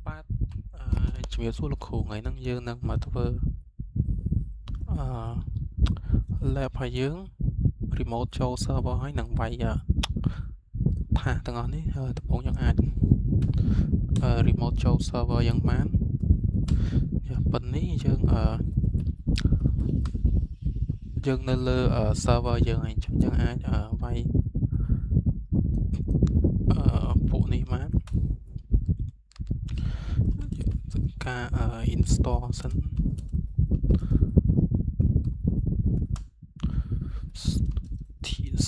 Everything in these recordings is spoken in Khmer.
បាទជំរាបសួរលោកគ្រូថ្ងៃហ្នឹងយើងនឹងមកធ្វើអឺ lab របស់យើង remote ចូល server ហើយនឹងវាយថាសទាំងអស់នេះដំបូងយើងអាចremote ចូល server យ៉ាងបានប៉ុន្នេះយើងនៅលើ server យើងហើយអញ្ចឹងយើងអាចវាយពួកនេះបានការ install សិន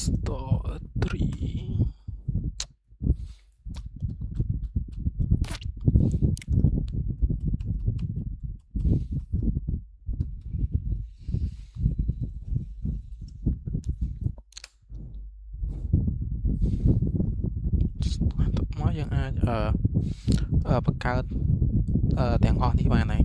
Store 3មកយើងអាចបង្កើតទាំងអស់នេះបានហើយ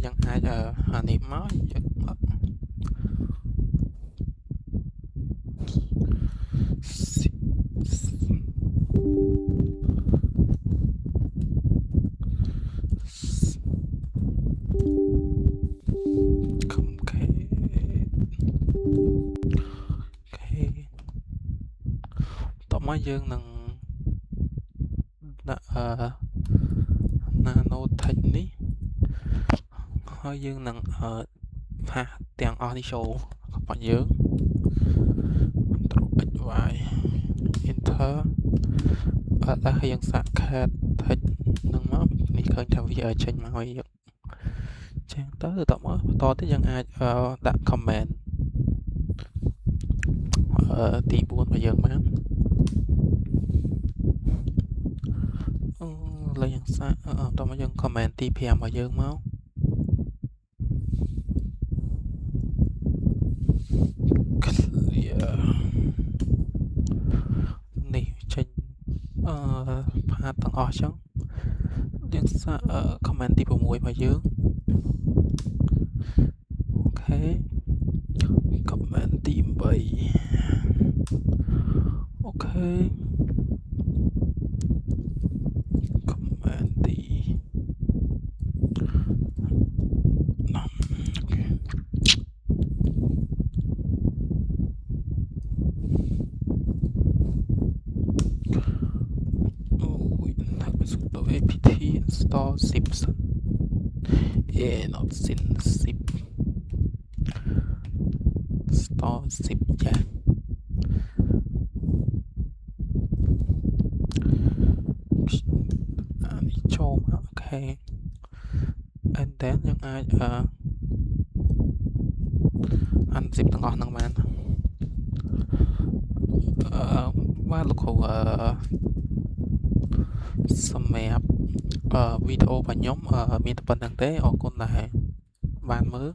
យើងអាចអានេះមកយើងមកយើងនឹងដាក់nanotech នេះហើយយើងនឹងផាសទាំងអស់នេះចូលរបស់យើង Ctrl X Y Enter តែយើងសាក cat text នឹងមកនេះឃើញថាវាចេញមកហើយយើងចឹងទៅតមកបន្តទៀតយើងអាចដាក់ comment ទី4របស់យើងបានលើយើងសាកតមកយើង comment ទី5របស់យើងមកនេះចេញផាតទាំងអស់ចឹងយើងសាក comment ទី6របស់យើងអូខេ comment ទី8អូខេ comment ទីapt install zip not zip install zip ចានេះចូលមកអូខេ and then យើងអាចunzip ទាំងអស់ហ្នឹងបានបាទលោកគ្រូសម្រាប់វីដេអូរបស់ខ្ញុំមានតែប៉ុណ្្នឹងទេអរគុណដែលបានមើល